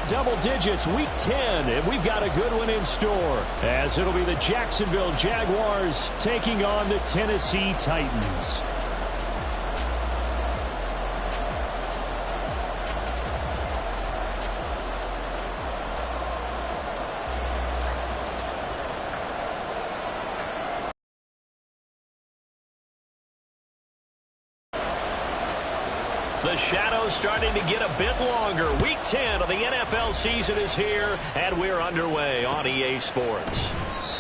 double digits week 10, and we've got a good one in store, as it'll be the Jacksonville Jaguars taking on the Tennessee Titans. The shadow's starting to get a bit longer. Week 10 of the NFL season is here, and we're underway on EA Sports.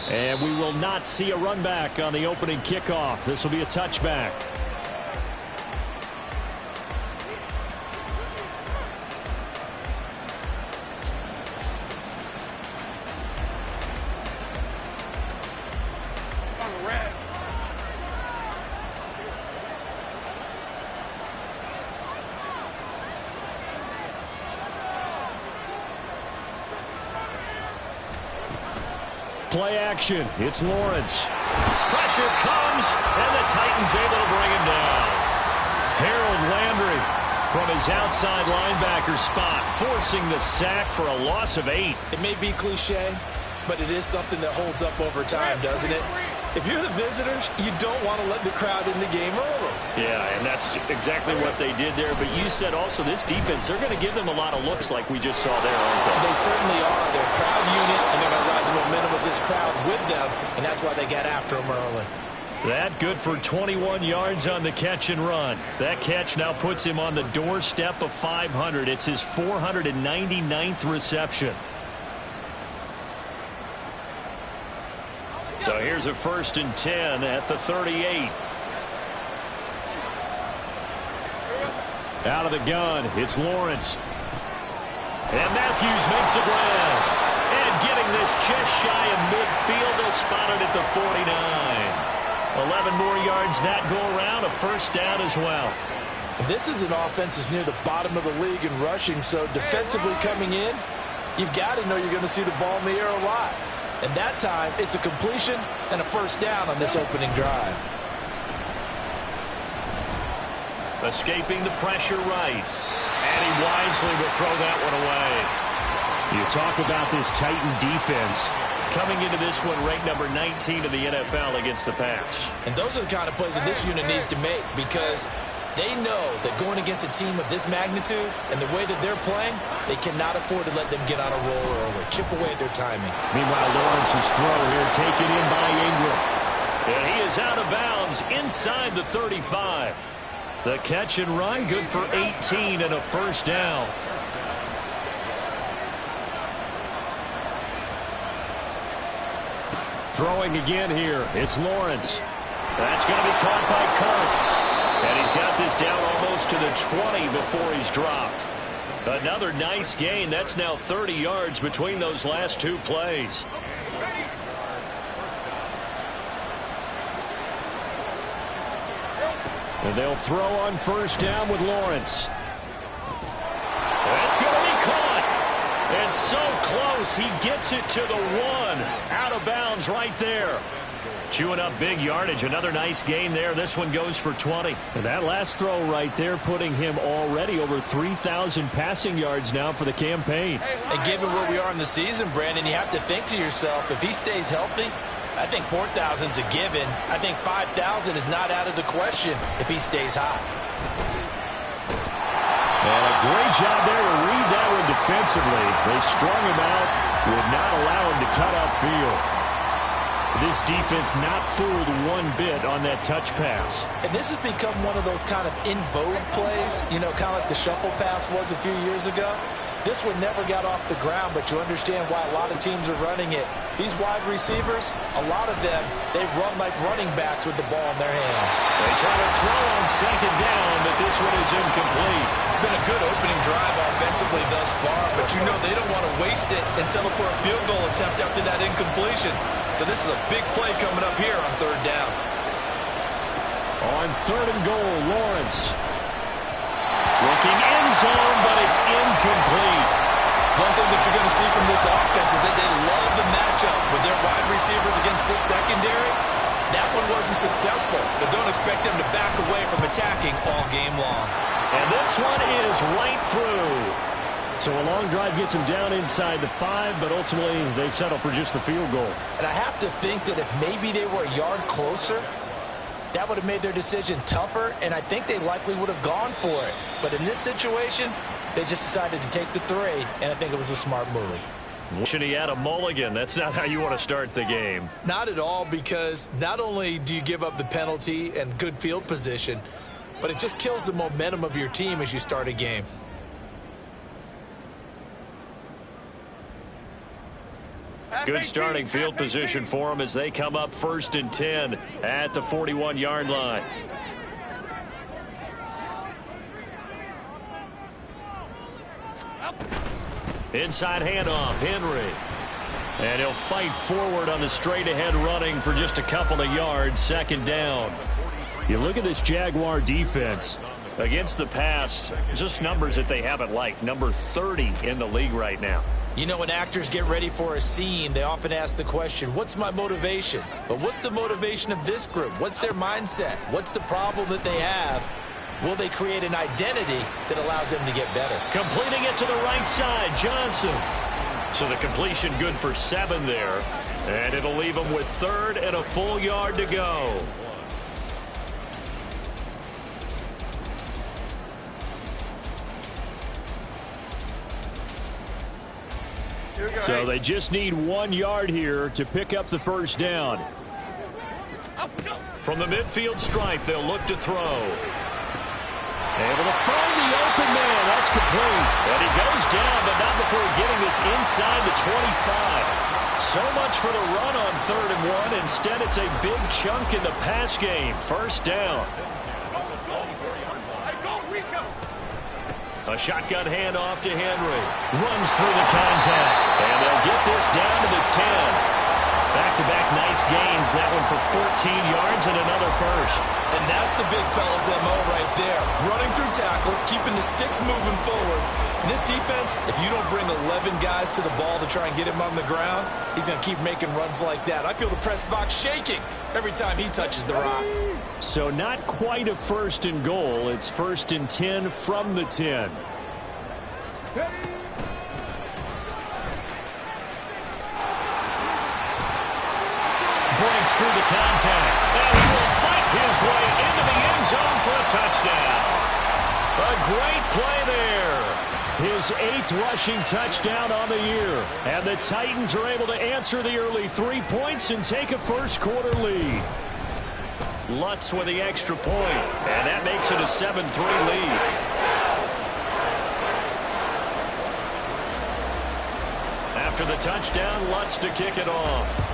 And we will not see a run back on the opening kickoff. This will be a touchback. Play action. It's Lawrence. Pressure comes, and the Titans able to bring him down. Harold Landry from his outside linebacker spot, forcing the sack for a loss of 8. It may be cliche, but it is something that holds up over time, doesn't it? If you're the visitors, you don't want to let the crowd in the game early. Yeah, and that's exactly what they did there. But you said also this defense, they're going to give them a lot of looks like we just saw there, aren't they? They certainly are. They're a proud unit, and they're going to ride the momentum of this crowd with them, and that's why they got after them early. That good for 21 yards on the catch and run. That catch now puts him on the doorstep of 500. It's his 499th reception. So here's a 1st and 10 at the 38. Out of the gun, it's Lawrence. And Matthews makes a grab. And getting this just shy of midfield, they'll spot it at the 49. 11 more yards that go around, a 1st down as well. And this is an offense that's near the bottom of the league in rushing, so defensively coming in, you've got to know you're going to see the ball in the air a lot. And that time, it's a completion and a 1st down on this opening drive. Escaping the pressure right. And he wisely will throw that one away. You talk about this Titan defense. Coming into this one, ranked number 19 in the NFL against the pass. And those are the kind of plays that this unit needs to make, because they know that going against a team of this magnitude and the way that they're playing, they cannot afford to let them get on a roll early. Chip away at their timing. Meanwhile, Lawrence's throw here taken in by Ingram. And he is out of bounds inside the 35. The catch and run, good for 18 and a 1st down. Throwing again here, it's Lawrence. That's going to be caught by Kirk. And he's got this down almost to the 20 before he's dropped. Another nice gain. That's now 30 yards between those last 2 plays. And they'll throw on 1st down with Lawrence. That's going to be caught. And so close, he gets it to the 1. Out of bounds right there. Chewing up big yardage. Another nice gain there. This one goes for 20. And that last throw right there putting him already over 3,000 passing yards now for the campaign. And given where we are in the season, Brandon, you have to think to yourself, if he stays healthy, I think 4,000 is a given. I think 5,000 is not out of the question if he stays hot. And a great job there to read that one defensively. They strung him out, would not allow him to cut upfield. This defense not fooled one bit on that touch pass. And this has become one of those kind of in vogue plays, you know, kind of like the shuffle pass was a few years ago. This one never got off the ground, but you understand why a lot of teams are running it. These wide receivers, a lot of them, they run like running backs with the ball in their hands. They try to throw on 2nd down, but this one is incomplete. It's been a good opening drive offensively thus far, but you know they don't want to waste it and settle for a field goal attempt after that incompletion. So this is a big play coming up here on 3rd down. On 3rd and goal, Lawrence. Looking end zone, but it's incomplete. One thing that you're going to see from this offense is that they love the matchup with their wide receivers against this secondary. That one wasn't successful, but don't expect them to back away from attacking all game long. And this one is right through. So a long drive gets them down inside the 5, but ultimately they settle for just the field goal. And I have to think that if maybe they were a yard closer, that would have made their decision tougher, and I think they likely would have gone for it. But in this situation, they just decided to take the 3, and I think it was a smart move. Should he add a mulligan? That's not how you want to start the game. Not at all, because not only do you give up the penalty and good field position, but it just kills the momentum of your team as you start a game. Good starting field position for them as they come up 1st and 10 at the 41-yard line. Inside handoff, Henry. And he'll fight forward on the straight-ahead running for just a couple of yards, 2nd down. You look at this Jaguar defense. Against the pass, just numbers that they haven't liked. Number 30 in the league right now. You know, when actors get ready for a scene, they often ask the question, what's my motivation? But what's the motivation of this group? What's their mindset? What's the problem that they have? Will they create an identity that allows them to get better? Completing it to the right side, Johnson. So the completion good for 7 there. And it'll leave them with 3rd and a full yard to go. So they just need 1 yard here to pick up the 1st down. From the midfield stripe, they'll look to throw. Able to find the open man. That's complete. And he goes down, but not before getting this inside the 25. So much for the run on 3rd and 1. Instead, it's a big chunk in the pass game. 1st down. A shotgun handoff to Henry. Runs through the contact. And they'll get this down to the 10. Back-to-back nice gains. That one for 14 yards and another 1st. And that's the big fella's MO right there. Running through tackles, keeping the sticks moving forward. In this defense, if you don't bring 11 guys to the ball to try and get him on the ground, he's going to keep making runs like that. I feel the press box shaking every time he touches the rock. So not quite a 1st and goal. It's 1st and 10 from the 10. Breaks through the contact. And he will fight his way into the end zone for a touchdown. A great play there. His 8th rushing touchdown on the year. And the Titans are able to answer the early 3 points and take a 1st quarter lead. Lutz with the extra point, and that makes it a 7-3 lead. After the touchdown, Lutz to kick it off.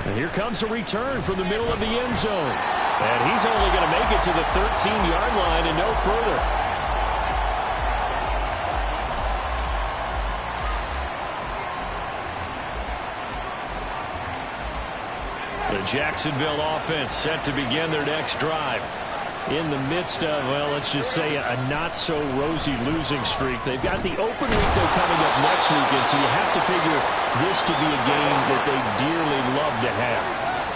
And here comes a return from the middle of the end zone. And he's only going to make it to the 13-yard line and no further. The Jacksonville offense set to begin their next drive. In the midst of, well, let's just say a not-so-rosy losing streak. They've got the open week, though, coming up next weekend, so you have to figure this to be a game that they dearly love to have.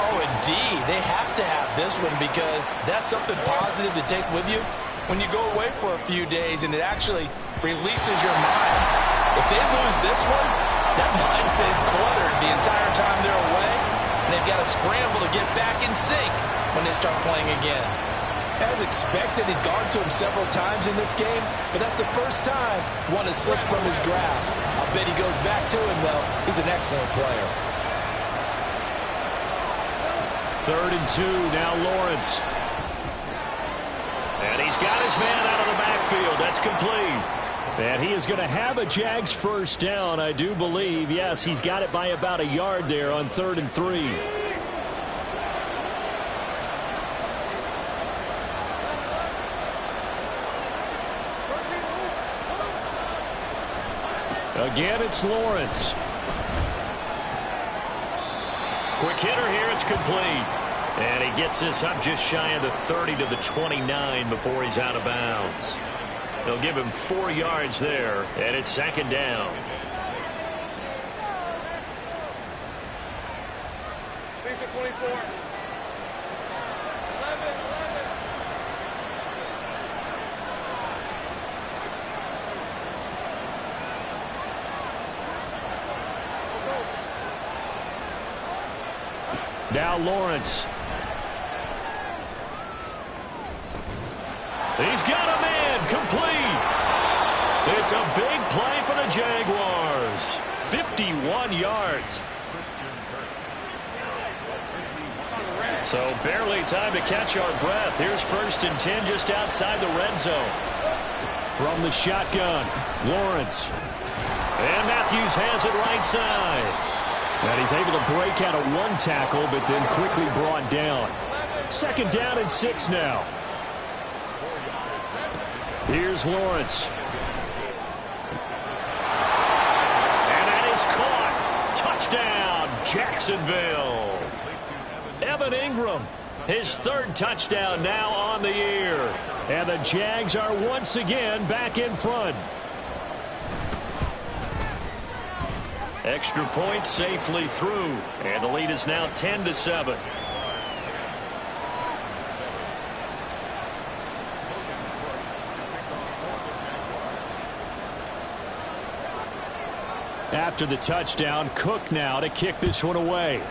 Oh, indeed. They have to have this one because that's something positive to take with you when you go away for a few days, and it actually releases your mind. If they lose this one, that mind stays cluttered the entire time they're away, and they've got to scramble to get back in sync when they start playing again. As expected, he's gone to him several times in this game, but that's the first time one has slipped from his grasp. I'll bet he goes back to him, though. He's an excellent player. 3rd and 2, now Lawrence. And he's got his man out of the backfield. That's complete. And he is going to have a Jags 1st down, I do believe. Yes, he's got it by about a yard there on 3rd and 3. Again, it's Lawrence. Quick hitter here, it's complete. And he gets this up just shy of the 30 to the 29 before he's out of bounds. They'll give him 4 yards there, and it's 2nd down. Now Lawrence. He's got a man complete. It's a big play for the Jaguars. 51 yards. So barely time to catch our breath. Here's 1st and 10 just outside the red zone. From the shotgun, Lawrence. And Matthews has it right side. And he's able to break out of one tackle, but then quickly brought down. 2nd down and 6 now. Here's Lawrence. And that is caught. Touchdown, Jacksonville. Evan Ingram, his 3rd touchdown now on the year. And the Jags are once again back in front. Extra point safely through. And the lead is now 10-7. After the touchdown, Cook now to kick this one away.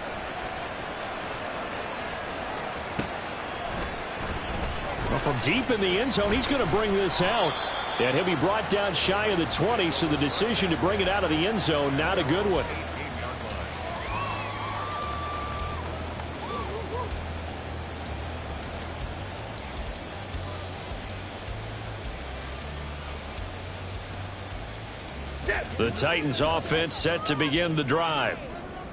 Well, from deep in the end zone, he's going to bring this out. And he'll be brought down shy of the 20, so the decision to bring it out of the end zone, not a good one. The Titans offense set to begin the drive.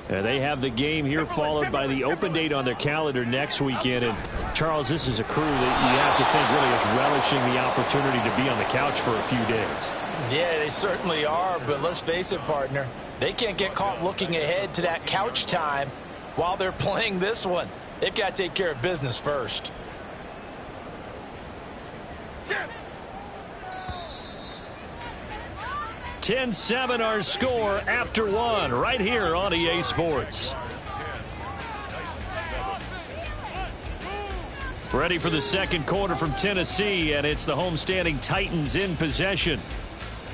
And they have the game here followed by the open date on their calendar next weekend. And Charles, this is a crew that you have to think really is relishing the opportunity to be on the couch for a few days. Yeah, they certainly are, but let's face it, partner. They can't get caught looking ahead to that couch time while they're playing this one. They've got to take care of business first. 10-7 our score after one right here on EA Sports. Ready for the 2nd quarter from Tennessee, and it's the homestanding Titans in possession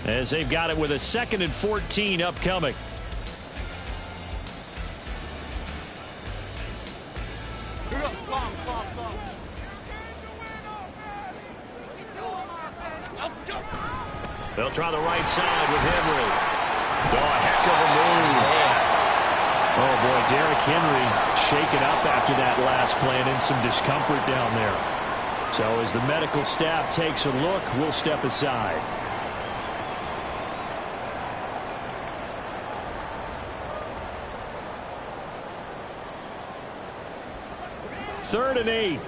as they've got it with a 2nd and 14 upcoming. They'll try the right side with Henry. Oh, a heck of a move. Oh, boy, Derrick Henry shaken up after that last play and in some discomfort down there. So as the medical staff takes a look, we'll step aside. Third and 8.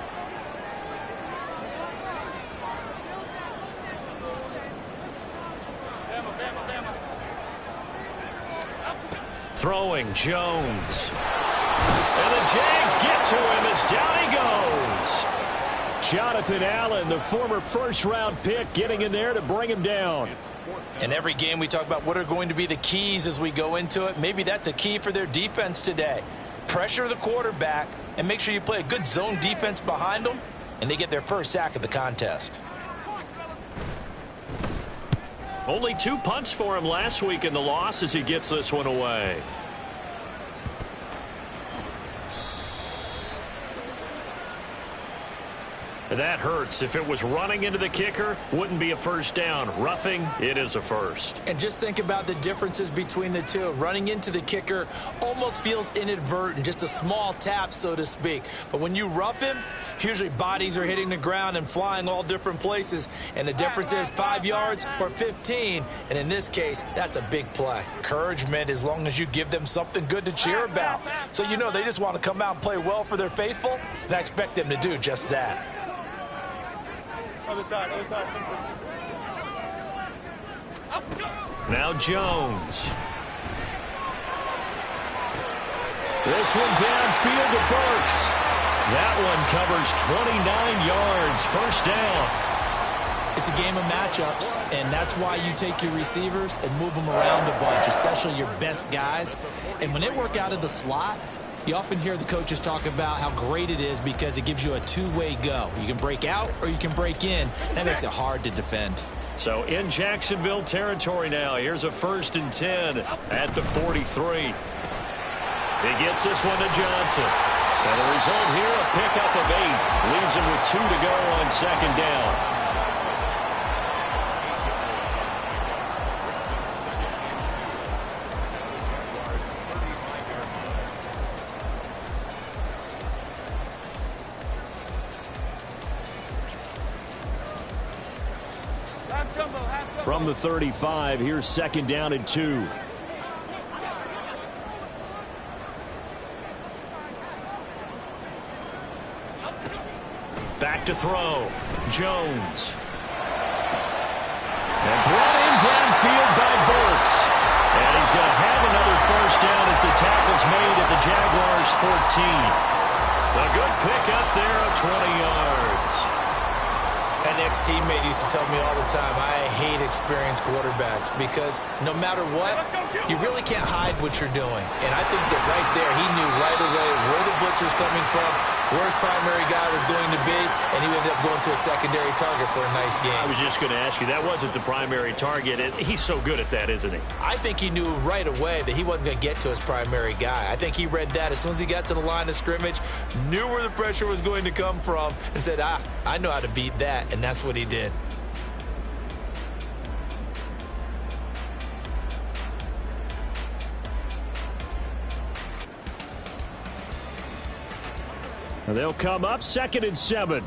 Throwing Jones. And the Jags get to him as down he goes. Jonathan Allen, the former 1st-round pick, getting in there to bring him down. In every game we talk about what are going to be the keys as we go into it. Maybe that's a key for their defense today. Pressure the quarterback and make sure you play a good zone defense behind them, and they get their first sack of the contest. Only 2 punts for him last week in the loss as he gets this one away. That hurts. If it was running into the kicker, wouldn't be a 1st down. Roughing, it is a 1st. And just think about the differences between the two. Running into the kicker almost feels inadvertent, just a small tap, so to speak. But when you rough him, usually bodies are hitting the ground and flying all different places. And the difference is 5 yards or 15. And in this case, that's a big play. Encouragement as long as you give them something good to cheer about. So you know they just want to come out and play well for their faithful, and I expect them to do just that. Other side. Now Jones. This one downfield to Burks. That one covers 29 yards. 1st down. It's a game of matchups, and that's why you take your receivers and move them around a bunch, especially your best guys. And when they work out of the slot, you often hear the coaches talk about how great it is because it gives you a two-way go. You can break out or you can break in. That makes it hard to defend. So in Jacksonville territory now. Here's a 1st and 10 at the 43. He gets this one to Johnson. And the result here, a pickup of 8. Leaves him with 2 to go on second down. From the 35, here's second down and 2. Back to throw. Jones. And brought in downfield by Burks. And he's going to have another first down as the tackle's made at the Jaguars' 14. A good pick up there of 20 yards. An ex-teammate used to tell me all the time, I hate experienced quarterbacks because no matter what, you really can't hide what you're doing. And I think that right there, he knew right away where the blitz was coming from, where his primary guy was going to be, and he ended up going to a secondary target for a nice game. I was just going to ask you, that wasn't the primary target, and he's so good at that, isn't he? I think he knew right away that he wasn't going to get to his primary guy. I think he read that as soon as he got to the line of scrimmage, knew where the pressure was going to come from, and said, I know how to beat that, and that's what he did. They'll come up second and 7.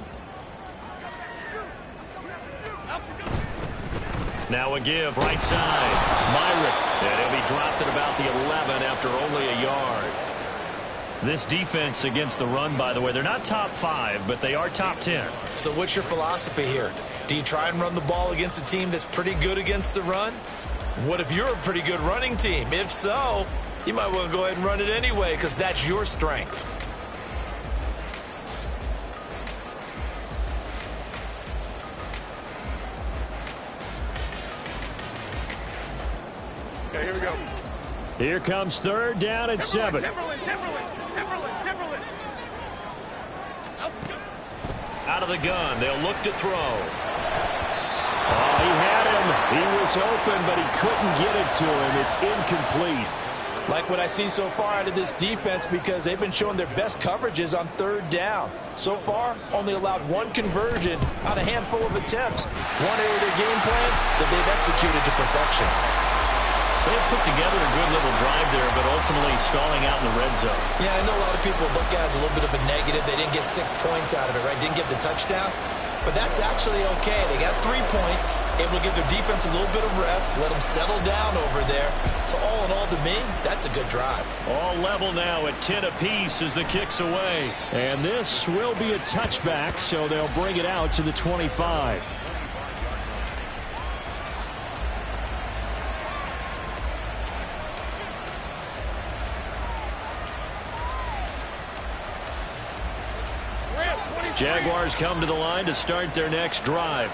Now a give right side. Myrick. And he'll be dropped at about the 11 after only a yard. This defense against the run, by the way, they're not top 5, but they are top 10. So what's your philosophy here? Do you try and run the ball against a team that's pretty good against the run? What if you're a pretty good running team? If so, you might want to go ahead and run it anyway because that's your strength. Okay, here we go. Here comes third down and 7. Timberland. Out of the gun, they'll look to throw. Oh, he had him. He was open, but he couldn't get it to him. It's incomplete. Like what I see so far out of this defense because they've been showing their best coverages on third down. So far, only allowed 1 conversion on a handful of attempts. One area of their game plan that they've executed to perfection. So they put together a good little drive there, but ultimately stalling out in the red zone. Yeah, I know a lot of people look at it as a little bit of a negative. They didn't get 6 points out of it, right? Didn't get the touchdown. But that's actually okay. They got 3 points, able to give their defense a little bit of rest, let them settle down over there. So all in all, to me, that's a good drive. All level now at 10 apiece as the kick's away. And this will be a touchback, so they'll bring it out to the 25. Jaguars come to the line to start their next drive.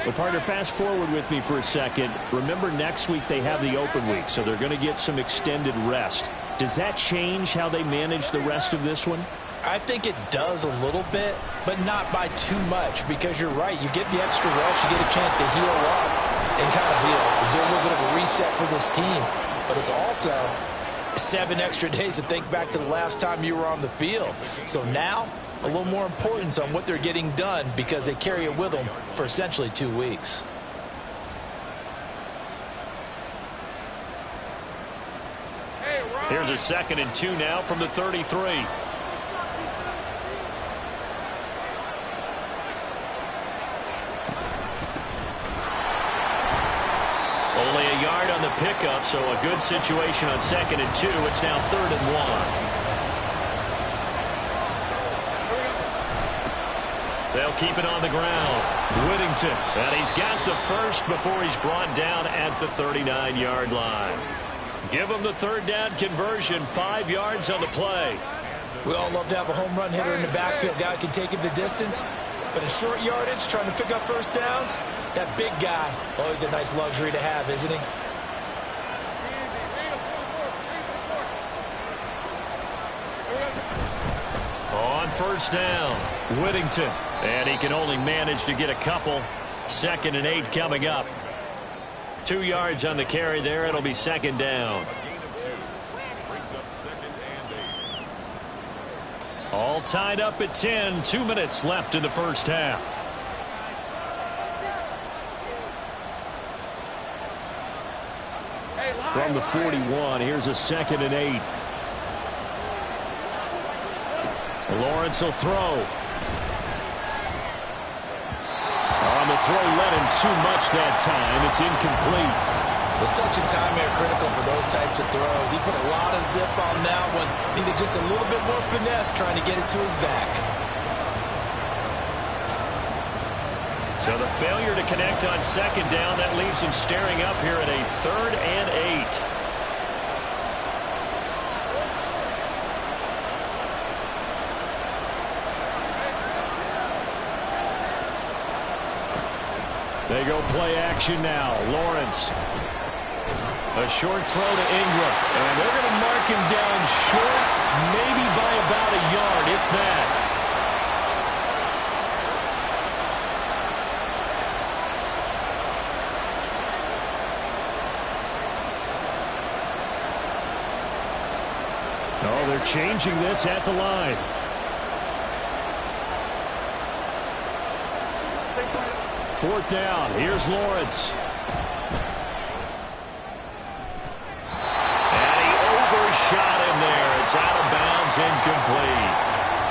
Well, partner, fast forward with me for a second. Remember, next week they have the open week, so they're going to get some extended rest. Does that change how they manage the rest of this one? I think it does a little bit, but not by too much, because you're right. You get the extra rest, you get a chance to heal up and kind of do a little bit of a reset for this team. But it's also 7 extra days to think back to the last time you were on the field. So now, a little more importance on what they're getting done because they carry it with them for essentially 2 weeks. Here's a 2nd and 2 now from the 33. Only a yard on the pickup, so a good situation on 2nd and 2. It's now 3rd and 1. They'll keep it on the ground. Whittington. And he's got the first before he's brought down at the 39-yard line. Give him the 3rd down conversion. 5 yards on the play. We all love to have a home run hitter in the backfield. Guy can take it the distance. But in short yardage, trying to pick up first downs, that big guy, always a nice luxury to have, isn't he? On first down, Whittington. And he can only manage to get a couple. 2nd and 8 coming up. 2 yards on the carry there. It'll be 2nd down. All tied up at 10. 2 minutes left in the first half. From the 41, here's a 2nd and 8. Lawrence will throw. On the throw, led him too much that time. It's incomplete. The touch and time are critical for those types of throws. He put a lot of zip on that one. Needed just a little bit more finesse trying to get it to his back. So the failure to connect on 2nd down, that leaves him staring up here at a 3rd and 8. They go play action now. Lawrence. A short throw to Ingram. And they're going to mark him down short, maybe by about a yard, if that. Oh, they're changing this at the line. Fourth down. Here's Lawrence. And he overshot him there. It's out of bounds, incomplete.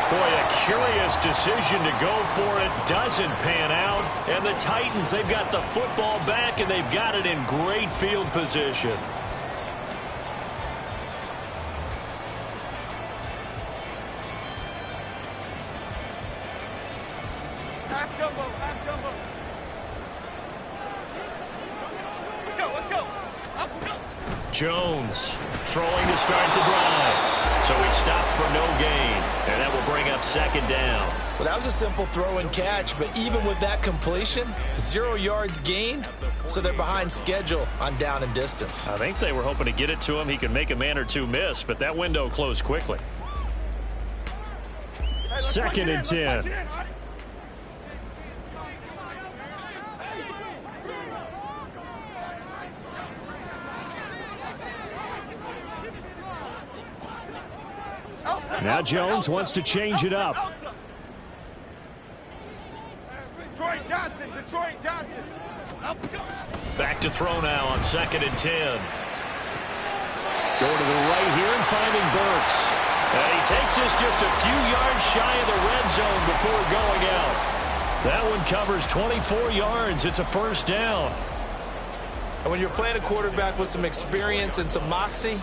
Boy, a curious decision to go for it. Doesn't pan out. And the Titans, they've got the football back, and they've got it in great field position. Half jumbo, half jumbo. Let's go. Up, go. Jones throwing to start the drive. So he stopped for no gain. And that will bring up 2nd down. Well, that was a simple throw and catch, but even with that completion, 0 yards gained, so they're behind schedule on down and distance. I think they were hoping to get it to him. He could make a man or two miss, but that window closed quickly. 2nd and 10. Now Jones wants to change it up. Detroit Johnson. Back to throw now on 2nd and 10. Going to the right here and finding Burks. And he takes this just a few yards shy of the red zone before going out. That one covers 24 yards. It's a 1st down. And when you're playing a quarterback with some experience and some moxie,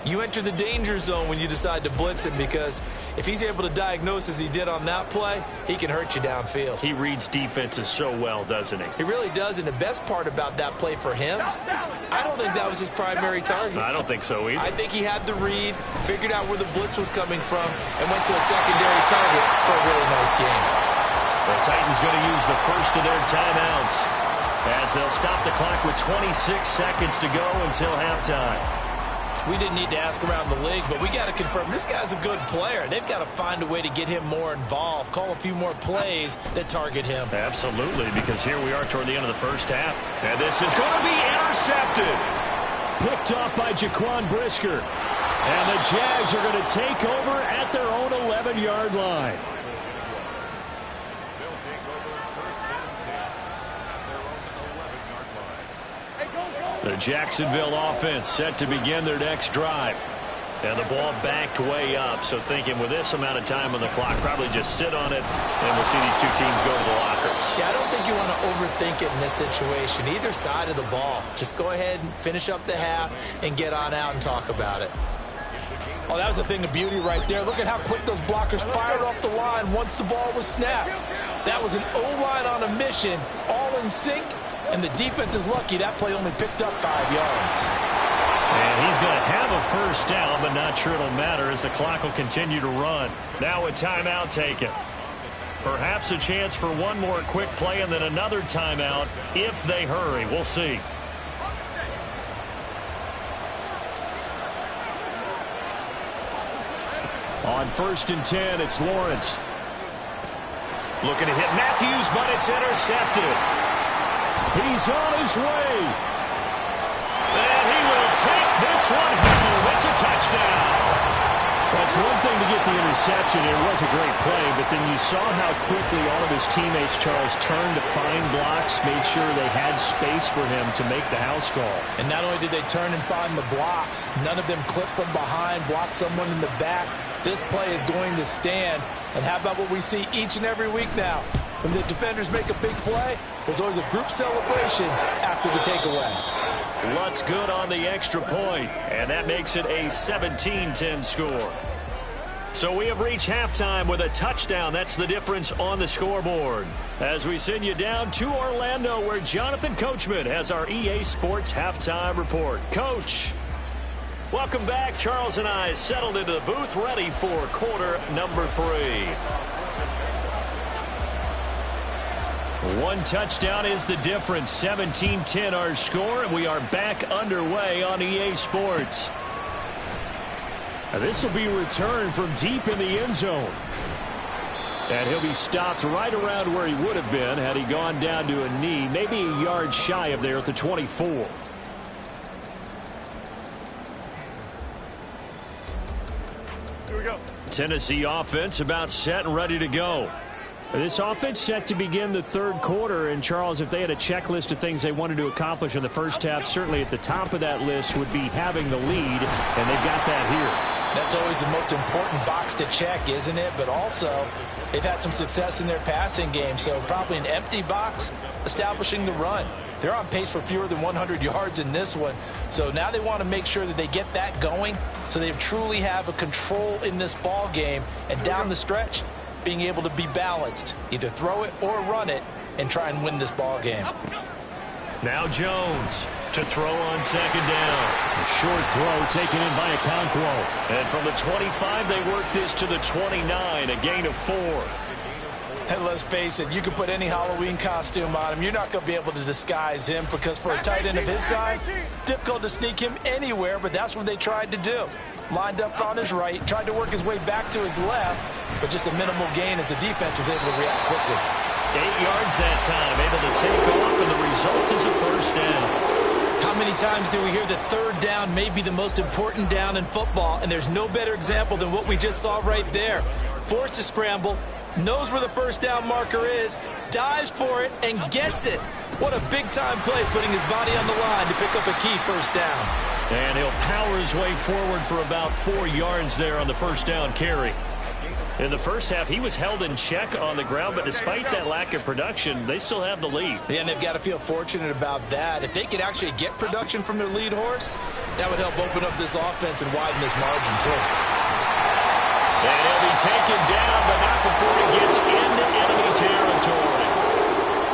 you enter the danger zone when you decide to blitz him, because if he's able to diagnose as he did on that play, he can hurt you downfield. He reads defenses so well, doesn't he? He really does, and the best part about that play for him, I don't think that was his primary target. I don't think so either. I think he had the read, figured out where the blitz was coming from, and went to a secondary target for a really nice game. The Titans going to use the first of their timeouts as they'll stop the clock with 26 seconds to go until halftime. We didn't need to ask around the league, but we got to confirm this guy's a good player. They've got to find a way to get him more involved, call a few more plays that target him. Absolutely, because here we are toward the end of the first half. And this is going to be intercepted. Picked off by Jaquan Brisker. And the Jags are going to take over at their own 11-yard line. The Jacksonville offense set to begin their next drive. And the ball backed way up. So thinking with this amount of time on the clock, probably just sit on it, and we'll see these two teams go to the lockers. Yeah, I don't think you want to overthink it in this situation. Either side of the ball. Just go ahead and finish up the half and get on out and talk about it. Oh, that was a thing of beauty right there. Look at how quick those blockers fired off the line once the ball was snapped. That was an O-line on a mission, all in sync. And the defense is lucky that play only picked up 5 yards. And he's going to have a first down, but not sure it'll matter as the clock will continue to run. Now a timeout taken. Perhaps a chance for one more quick play and then another timeout if they hurry. We'll see. On 1st and 10, it's Lawrence. Looking to hit Matthews, but it's intercepted. He's on his way. And he will take this one home. It's a touchdown. That's one thing to get the interception. It was a great play, but then you saw how quickly all of his teammates, Charles, turned to find blocks, made sure they had space for him to make the house call. And not only did they turn and find the blocks, none of them clipped from behind, blocked someone in the back. This play is going to stand. And how about what we see each and every week now? When the defenders make a big play, there's always a group celebration after the takeaway. Lutz good on the extra point, and that makes it a 17-10 score. So we have reached halftime with a touchdown. That's the difference on the scoreboard. As we send you down to Orlando, where Jonathan Coachman has our EA Sports halftime report. Coach, welcome back. Charles and I settled into the booth, ready for quarter number 3. One touchdown is the difference. 17-10 our score, and we are back underway on EA Sports. This will be returned from deep in the end zone. And he'll be stopped right around where he would have been had he gone down to a knee, maybe a yard shy of there at the 24. Here we go. Tennessee offense about set and ready to go. This offense set to begin the third quarter, and Charles, if they had a checklist of things they wanted to accomplish in the first half, certainly at the top of that list would be having the lead, and they've got that here. That's always the most important box to check, isn't it? But also, they've had some success in their passing game, so probably an empty box establishing the run. They're on pace for fewer than 100 yards in this one, so now they want to make sure that they get that going so they truly have a control in this ball game, and down the stretch, being able to be balanced, either throw it or run it, and try and win this ball game. Now Jones to throw on second down. A short throw taken in by Okonkwo. And from the 25, they work this to the 29, a gain of 4. And let's face it, you can put any Halloween costume on him. You're not going to be able to disguise him because for a tight end of his size, difficult to sneak him anywhere, but that's what they tried to do. Lined up on his right, tried to work his way back to his left, but just a minimal gain as the defense was able to react quickly. 8 yards that time, able to take off, and the result is a first down. How many times do we hear that third down may be the most important down in football, and there's no better example than what we just saw right there. Forced to scramble, knows where the first down marker is, dives for it, and gets it. What a big-time play, putting his body on the line to pick up a key first down. And he'll power his way forward for about 4 yards there on the first down carry. In the first half, he was held in check on the ground, but despite that lack of production, they still have the lead. Yeah, and they've got to feel fortunate about that. If they could actually get production from their lead horse, that would help open up this offense and widen this margin, too. And he'll be taken down, but not before he gets into enemy territory.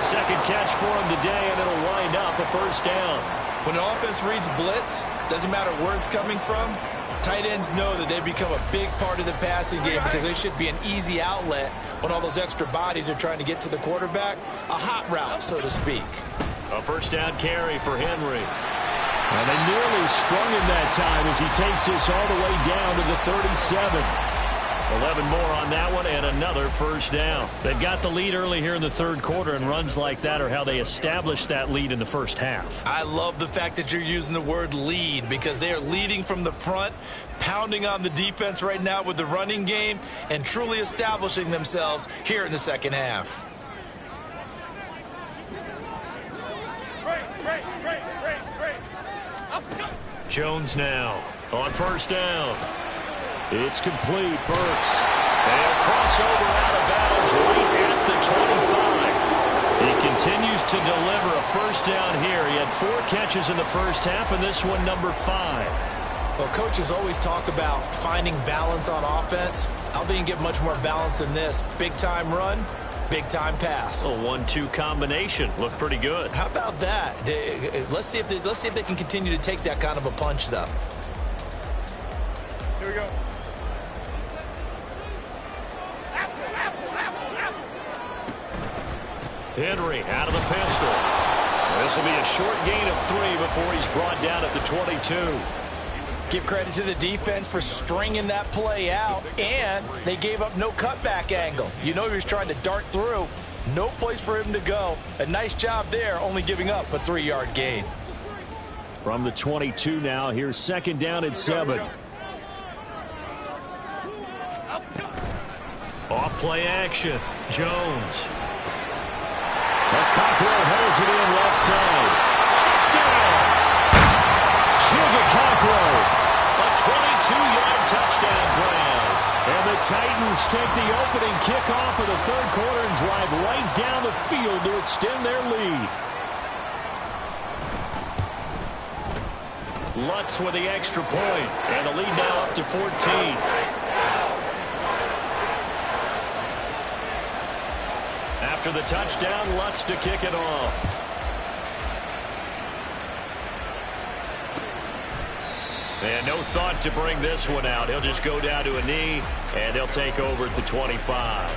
Second catch for him today, and it'll wind up a first down. When an offense reads blitz, doesn't matter where it's coming from, tight ends know that they've become a big part of the passing game because they should be an easy outlet when all those extra bodies are trying to get to the quarterback. A hot route, so to speak. A first down carry for Henry. And they nearly sprung him that time as he takes this all the way down to the 37. 11 more on that one and another first down. They've got the lead early here in the third quarter, and runs like that are how they established that lead in the first half. I love the fact that you're using the word lead because they are leading from the front, pounding on the defense right now with the running game, and truly establishing themselves here in the second half. Jones now on first down. It's complete. Burks. And he'll cross over out of bounds right at the 25. He continues to deliver a first down here. He had 4 catches in the first half, and this one number 5. Well, coaches always talk about finding balance on offense. I don't think you can get much more balance than this. Big-time run, big-time pass. A 1-2 combination. Looked pretty good. How about that? Let's see if they can continue to take that kind of a punch, though. Here we go. Henry out of the pistol. This will be a short gain of 3 before he's brought down at the 22. Give credit to the defense for stringing that play out, and they gave up no cutback angle. You know he was trying to dart through. No place for him to go. A nice job there, only giving up a 3-yard gain. From the 22 now, here's second down and 7. Off play action. Jones. Cockrell holds it in left side. Touchdown! Chigga Cockrell. A 22-yard touchdown grab. And the Titans take the opening kickoff of the third quarter and drive right down the field to extend their lead. Lutz with the extra point. And the lead now up to 14. After the touchdown, Lutz to kick it off. And no thought to bring this one out. He'll just go down to a knee, and they'll take over at the 25.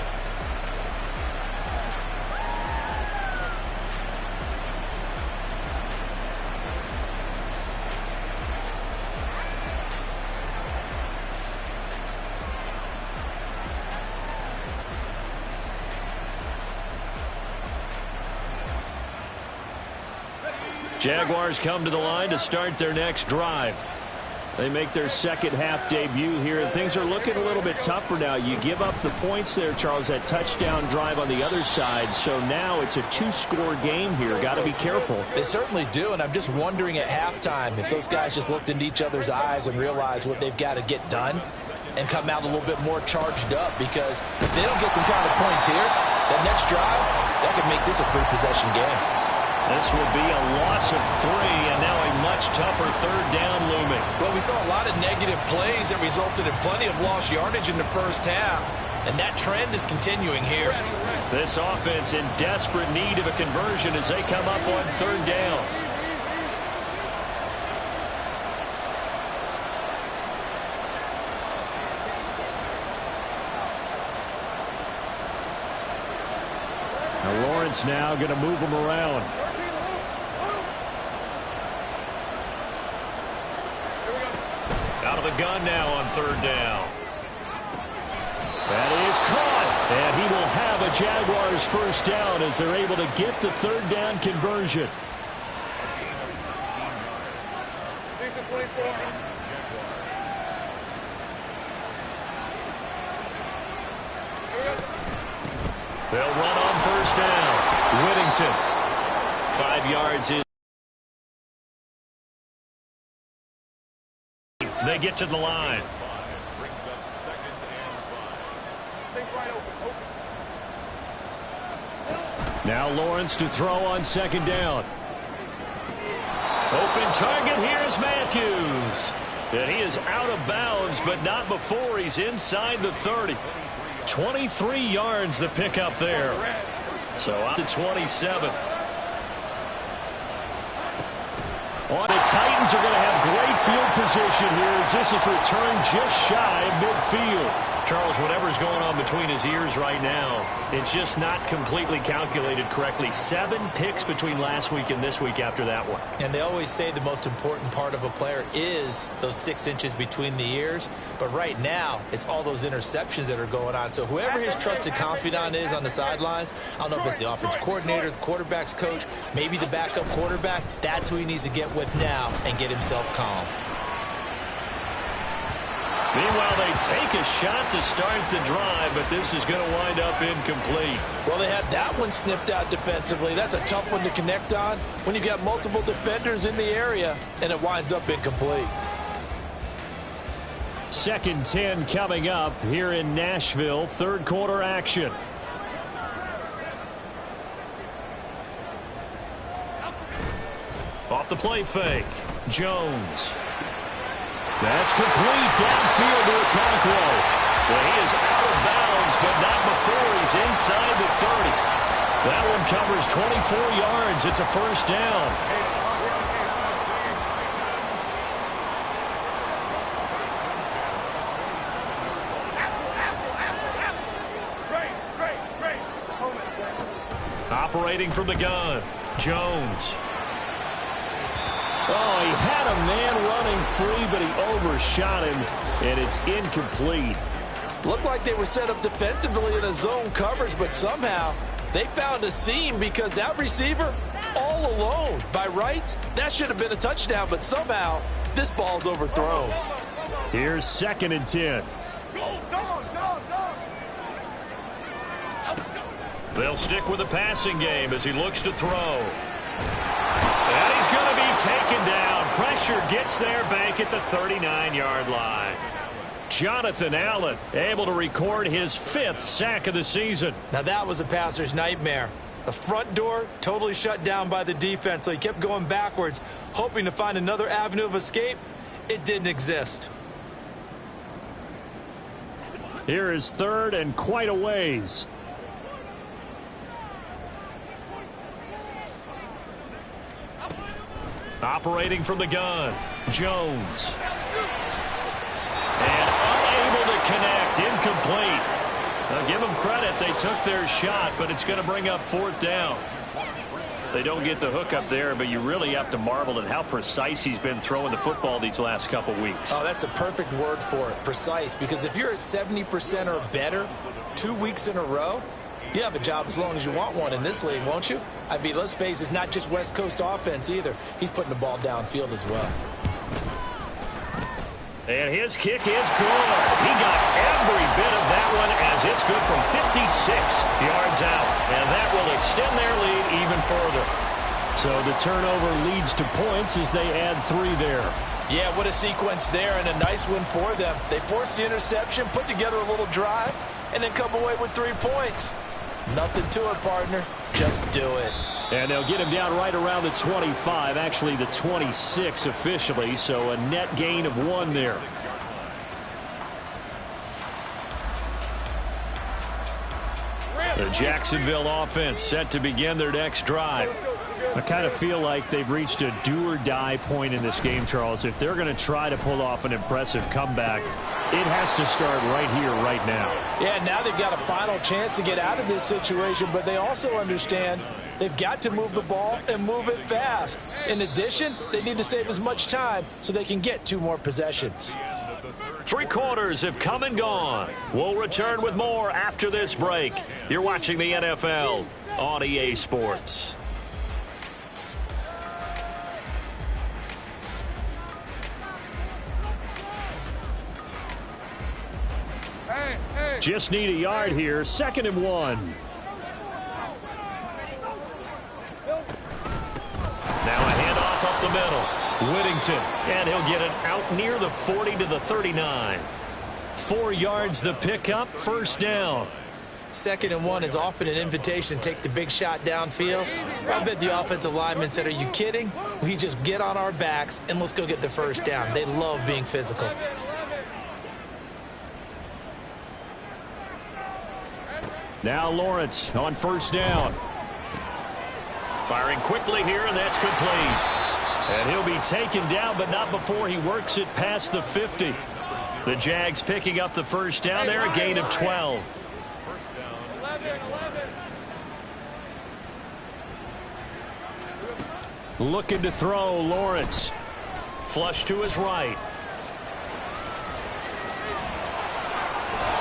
Jaguars come to the line to start their next drive. They make their second half debut here. Things are looking a little bit tougher now. You give up the points there, Charles, that touchdown drive on the other side. So now it's a two-score game here. Got to be careful. They certainly do, and I'm just wondering at halftime if those guys just looked into each other's eyes and realized what they've got to get done and come out a little bit more charged up, because if they don't get some kind of points here, that next drive, that could make this a three-possession game. This will be a loss of 3, and now a much tougher third down looming. Well, we saw a lot of negative plays that resulted in plenty of lost yardage in the first half, and that trend is continuing here. This offense in desperate need of a conversion as they come up on third down. Now Lawrence now going to move them around. Out of the gun now on third down. That is caught. And he will have a Jaguars first down as they're able to get the third down conversion. They'll run on first down. Whittington. 5 yards in. They get to the line. Now Lawrence to throw on second down. Open target. Here's Matthews. And he is out of bounds, but not before he's inside the 30. 23 yards the pickup there. So up to 27. Well, the Titans are going to have great field position here as this is returned just shy of midfield. Charles, whatever's going on between his ears right now, it's just not completely calculated correctly. 7 picks between last week and this week after that one. And they always say the most important part of a player is those 6 inches between the ears. But right now, it's all those interceptions that are going on. So whoever his trusted confidant is on the sidelines, I don't know if it's the offensive coordinator, the quarterback's coach, maybe the backup quarterback, that's who he needs to get with now and get himself calm. Meanwhile, they take a shot to start the drive, but this is going to wind up incomplete. Well, they had that one snipped out defensively. That's a tough one to connect on when you've got multiple defenders in the area, and it winds up incomplete. 2nd and 10 coming up here in Nashville. Third quarter action. Off the play fake. Jones. That's complete downfield to Cockrell. Well, he is out of bounds, but not before he's inside the 30. That one covers 24 yards. It's a first down. Operating from the gun, Jones. Oh, he had a man running free, but he overshot him, and it's incomplete. Looked like they were set up defensively in a zone coverage, but somehow they found a seam because that receiver all alone. By rights, that should have been a touchdown, but somehow this ball's overthrown. Here's 2nd and 10. They'll stick with the passing game as he looks to throw. And he's going to be taken down. Pressure gets there back at the 39-yard line. Jonathan Allen able to record his 5th sack of the season. Now that was a passer's nightmare. The front door totally shut down by the defense, so he kept going backwards, hoping to find another avenue of escape. It didn't exist. Here is 3rd and quite a ways. Operating from the gun, Jones. And unable to connect, incomplete. Now give them credit, they took their shot, but it's going to bring up 4th down. They don't get the hook up there, but you really have to marvel at how precise he's been throwing the football these last couple weeks. Oh, that's the perfect word for it, precise, because if you're at 70% or better 2 weeks in a row, you have a job as long as you want one in this league, won't you? I mean, let's face it, it's not just West Coast offense either. He's putting the ball downfield as well. And his kick is good. He got every bit of that one as it's good from 56 yards out. And that will extend their lead even further. So the turnover leads to points as they add 3 there. Yeah, what a sequence there and a nice win for them. They forced the interception, put together a little drive, and then come away with 3 points. Nothing to it, partner. Just do it. And they'll get him down right around the 25, actually the 26 officially, so a net gain of 1 there. The Jacksonville offense set to begin their next drive. I kind of feel like they've reached a do-or-die point in this game, Charles. If they're going to try to pull off an impressive comeback, it has to start right here, right now. Yeah, now they've got a final chance to get out of this situation, but they also understand they've got to move the ball and move it fast. In addition, they need to save as much time so they can get 2 more possessions. 3 quarters have come and gone. We'll return with more after this break. You're watching the NFL on EA Sports. Just need a yard here. 2nd and 1. Now a handoff up the middle. Whittington. And he'll get it out near the 40 to the 39. 4 yards the pickup. 1st down. 2nd and 1 is often an invitation to take the big shot downfield. I bet the offensive lineman said, are you kidding? We just get on our backs and let's go get the 1st down. They love being physical. Now Lawrence on 1st down. Firing quickly here, and that's complete. And he'll be taken down, but not before he works it past the 50. The Jags picking up the 1st down there, a gain of 12. Looking to throw, Lawrence. Flush to his right.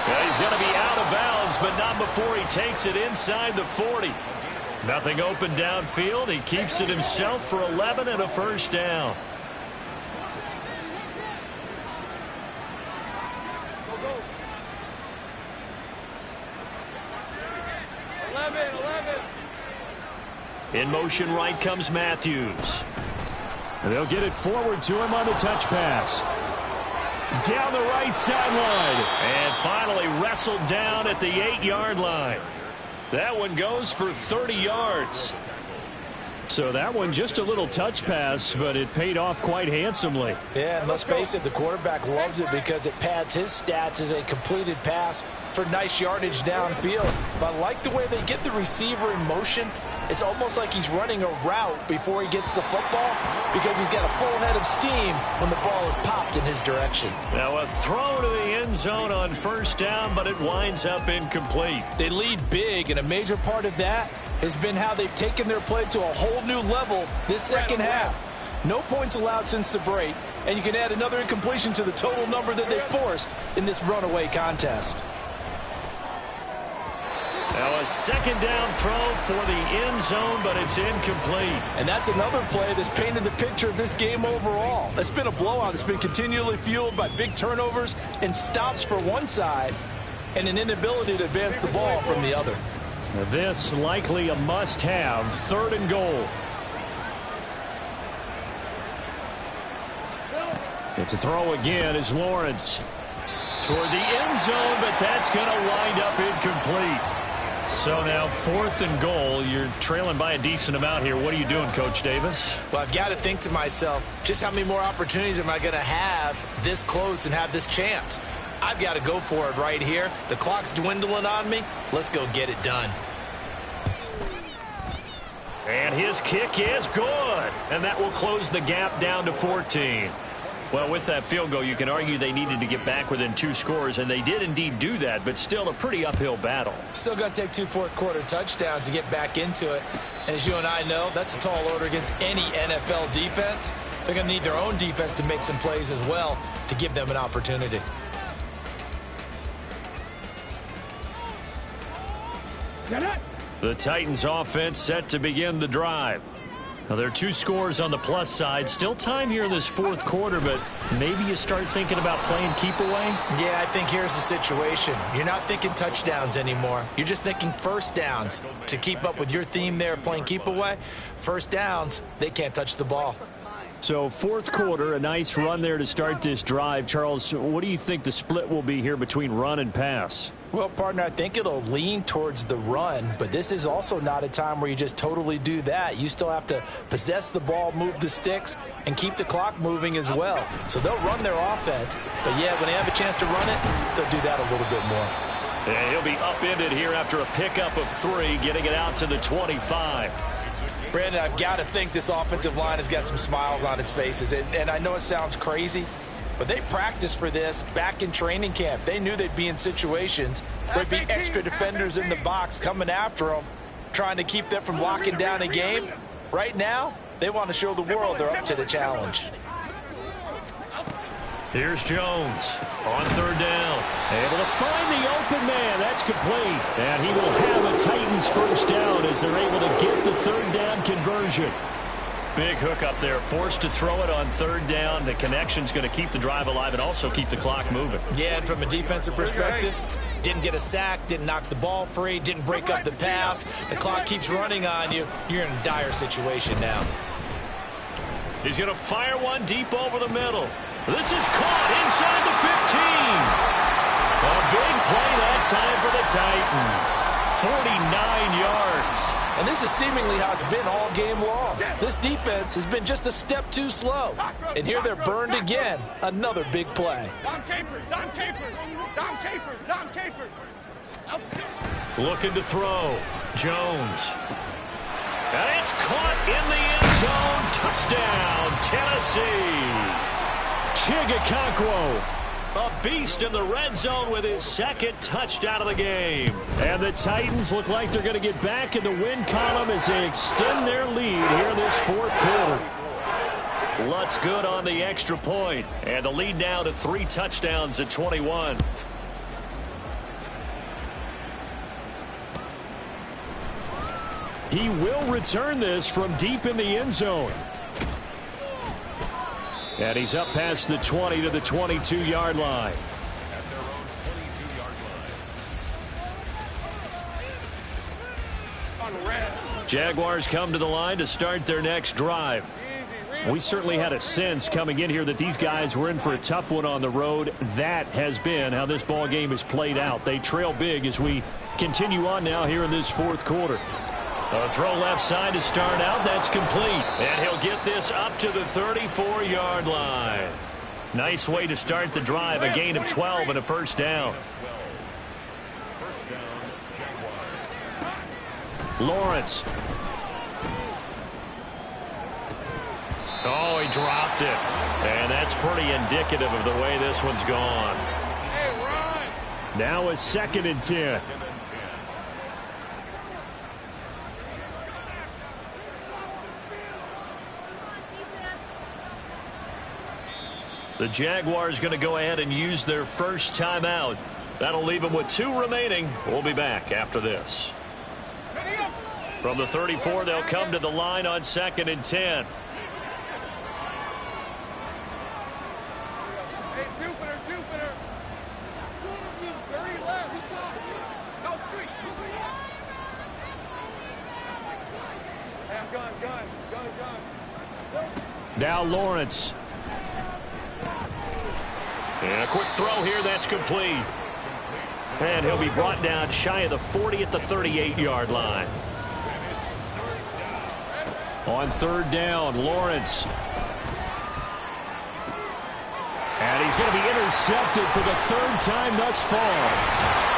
Well, he's going to be out of bounds, but not before he takes it inside the 40. Nothing open downfield. He keeps it himself for 11 and a 1st down. In motion right comes Matthews. And they'll get it forward to him on the touch pass. Down the right sideline. And finally wrestled down at the 8-yard line. That one goes for 30 yards. So that one just a little touch pass, but it paid off quite handsomely. Yeah, and let's face it, the quarterback loves it because it pads his stats as a completed pass for nice yardage downfield. But I like the way they get the receiver in motion. It's almost like he's running a route before he gets the football because he's got a full head of steam when the ball is popped in his direction. Now a throw to the end zone on 1st down, but it winds up incomplete. They lead big, and a major part of that has been how they've taken their play to a whole new level this 2nd half. No points allowed since the break, and you can add another incompletion to the total number that they forced in this runaway contest. Now a 2nd down throw for the end zone, but it's incomplete. And that's another play that's painted the picture of this game overall. It's been a blowout. It's been continually fueled by big turnovers and stops for one side and an inability to advance the ball from the other. This likely a must-have, 3rd and goal. It's a throw again as Lawrence toward the end zone, but that's going to wind up incomplete. So now 4th and goal. You're trailing by a decent amount here. What are you doing, Coach Davis? Well, I've got to think to myself, just how many more opportunities am I going to have this close and have this chance? I've got to go for it right here. The clock's dwindling on me. Let's go get it done. And his kick is good. And that will close the gap down to 14. Well, with that field goal, you can argue they needed to get back within 2 scores, and they did indeed do that, but still a pretty uphill battle. Still going to take 2 fourth-quarter touchdowns to get back into it. And as you and I know, that's a tall order against any NFL defense. They're going to need their own defense to make some plays as well to give them an opportunity. The Titans offense set to begin the drive. Now, there are 2 scores on the plus side. Still time here in this 4th quarter, but maybe you start thinking about playing keep away? Yeah, I think here's the situation. You're not thinking touchdowns anymore. You're just thinking first downs. To keep up with your theme there, playing keep away, first downs, they can't touch the ball. So 4th quarter, a nice run there to start this drive. Charles, what do you think the split will be here between run and pass? Well, partner, I think it'll lean towards the run, but this is also not a time where you just totally do that. You still have to possess the ball, move the sticks, and keep the clock moving as well. So they'll run their offense, but yeah, when they have a chance to run it, they'll do that a little bit more. And he'll be upended here after a pickup of 3, getting it out to the 25. Brandon, I've got to think this offensive line has got some smiles on its faces, and I know it sounds crazy, but they practiced for this back in training camp. They knew they'd be in situations where there'd be extra defenders in the box coming after them, trying to keep them from locking down a game. Right now, they want to show the world they're up to the challenge. Here's Jones on 3rd down. Able to find the open man. That's complete. And he will have a Titans first down as they're able to get the 3rd down conversion. Big hook up there. Forced to throw it on 3rd down. The connection's going to keep the drive alive and also keep the clock moving. Yeah, and from a defensive perspective, didn't get a sack, didn't knock the ball free, didn't break up the pass. The clock keeps running on you. You're in a dire situation now. He's going to fire one deep over the middle. This is caught inside the 15. A big play that time for the Titans. 49 yards. And this is seemingly how it's been all game long. This defense has been just a step too slow. And here they're burned again. Another big play. Looking to throw. Jones. And it's caught in the end zone. Touchdown, Tennessee. Chigakakwo, a beast in the red zone with his 2nd touchdown of the game. And the Titans look like they're going to get back in the win column as they extend their lead here in this 4th quarter. Lutz good on the extra point. And the lead now to 3 touchdowns at 21. He will return this from deep in the end zone. And he's up past the 20 to the 22-yard line. At their own 22-yard line. Jaguars come to the line to start their next drive. We certainly had a sense coming in here that these guys were in for a tough one on the road. That has been how this ball game has played out. They trail big as we continue on now here in this 4th quarter. A throw left side to start out. That's complete. And he'll get this up to the 34-yard line. Nice way to start the drive. A gain of 12 and a first down. First down, Jaguars. Lawrence. Oh, he dropped it. And that's pretty indicative of the way this one's gone. Now a 2nd and 10. The Jaguars going to go ahead and use their first timeout. That'll leave them with 2 remaining. We'll be back after this. From the 34, they'll come to the line on 2nd and 10. Now Lawrence. And a quick throw here, that's complete. And he'll be brought down shy of the 40 at the 38-yard line. On third down, Lawrence. And he's going to be intercepted for the third time thus far.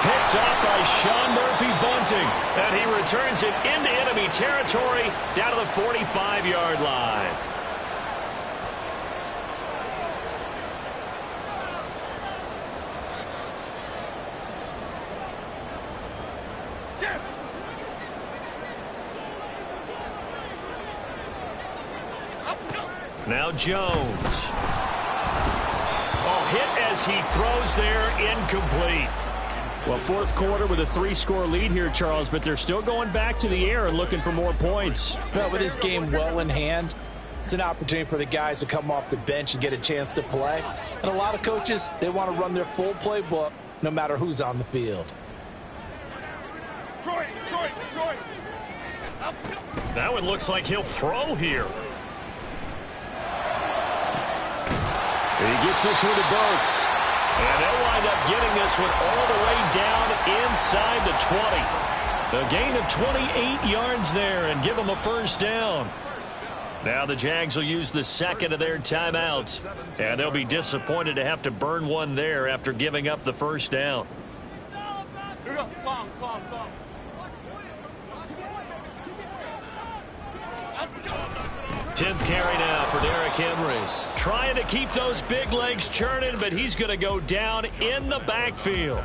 Picked up by Sean Murphy-Bunting. And he returns it into enemy territory down to the 45-yard line. Now Jones. Oh, hit as he throws there, incomplete. Well, fourth quarter with a 3-score lead here, Charles, but they're still going back to the air and looking for more points. Well, with this game well in hand, it's an opportunity for the guys to come off the bench and get a chance to play. And a lot of coaches, they want to run their full playbook no matter who's on the field. That one looks like he'll throw here. He gets this one to Burks. And they'll wind up getting this one all the way down inside the 20. A gain of 28 yards there and give them a first down. Now the Jags will use the second of their timeouts. And they'll be disappointed to have to burn one there after giving up the first down. Here we go. Calm. 10th carry now for Derrick Henry. Trying to keep those big legs churning, but he's going to go down in the backfield.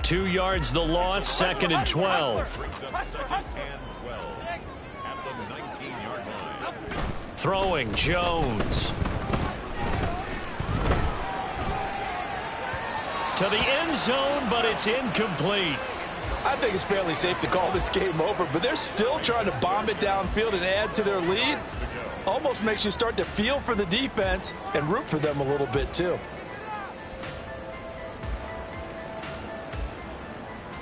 2 yards the loss, second and 12. Throwing Jones. To the end zone, but it's incomplete. I think it's fairly safe to call this game over, but they're still trying to bomb it downfield and add to their lead. Almost makes you start to feel for the defense and root for them a little bit, too.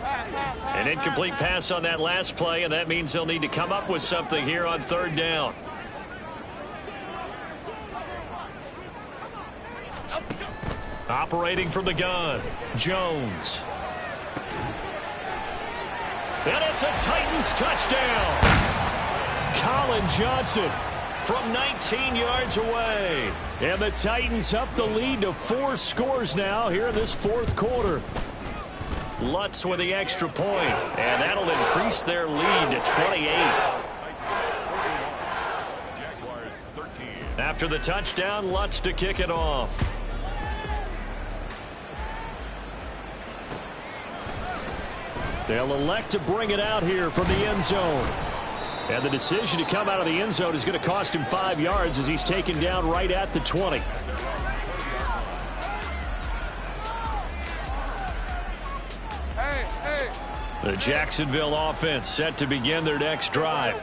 An incomplete pass on that last play, and that means they'll need to come up with something here on third down. Operating from the gun, Jones. And it's a Titans touchdown. Colin Johnson from 19 yards away. And the Titans up the lead to 4 scores now here in this fourth quarter. Lutz with the extra point, and that'll increase their lead to 28. After the touchdown, Lutz to kick it off. They'll elect to bring it out here from the end zone. And the decision to come out of the end zone is going to cost him 5 yards as he's taken down right at the 20. The Jacksonville offense set to begin their next drive.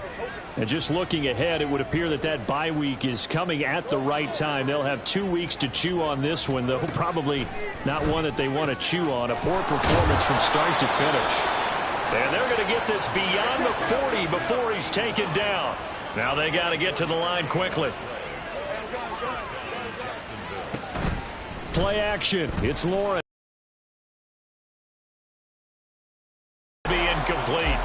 And just looking ahead, it would appear that that bye week is coming at the right time. They'll have 2 weeks to chew on this one, though probably not one that they want to chew on. A poor performance from start to finish. And they're going to get this beyond the 40 before he's taken down. Now they got to get to the line quickly. Play action. It's Lawrence. Be incomplete.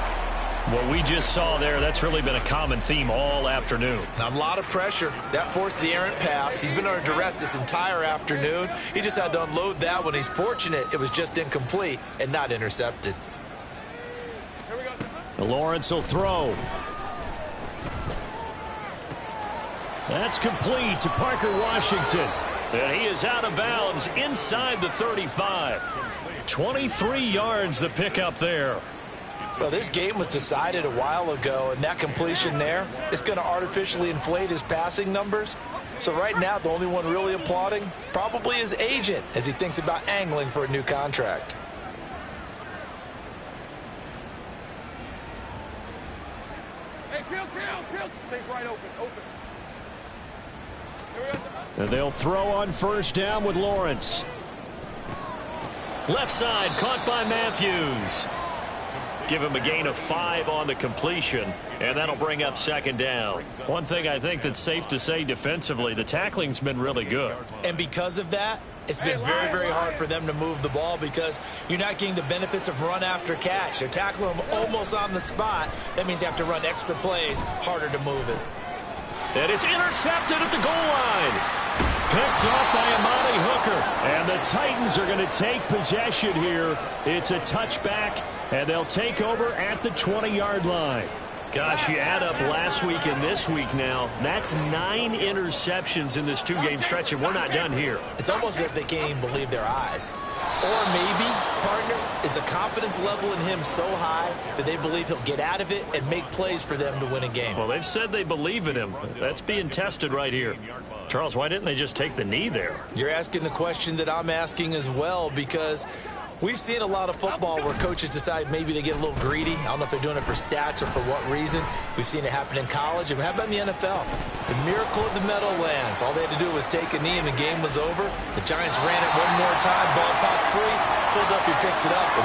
What we just saw there, that's really been a common theme all afternoon. A lot of pressure. That forced the errant pass. He's been under duress this entire afternoon. He just had to unload that one. He's fortunate it was just incomplete and not intercepted. Lawrence will throw. That's complete to Parker Washington. And he is out of bounds inside the 35. 23 yards the pickup there. Well, this game was decided a while ago, and that completion there is going to artificially inflate his passing numbers. So right now, the only one really applauding probably his agent as he thinks about angling for a new contract. Take right open. And they'll throw on first down with Lawrence. Left side caught by Matthews. Give him a gain of 5 on the completion, and that'll bring up second down. One thing I think that's safe to say defensively, the tackling's been really good. And because of that, it's been very, very hard for them to move the ball because you're not getting the benefits of run after catch. They're tackling them almost on the spot. That means you have to run extra plays, harder to move it. And it's intercepted at the goal line. Picked up by Amani Hooker. And the Titans are going to take possession here. It's a touchback, and they'll take over at the 20-yard line. Gosh, you add up last week and this week now, that's 9 interceptions in this 2-game stretch, and we're not done here. It's almost as if they can't even believe their eyes. Or maybe, partner, is the confidence level in him so high that they believe he'll get out of it and make plays for them to win a game. Well, they've said they believe in him. That's being tested right here. Charles, why didn't they just take the knee there? You're asking the question that I'm asking as well, because we've seen a lot of football where coaches decide maybe they get a little greedy. I don't know if they're doing it for stats or for what reason. We've seen it happen in college. And how about in the NFL? The miracle of the Meadowlands. All they had to do was take a knee and the game was over. The Giants ran it one more time. Ball popped free. Philadelphia picks it up.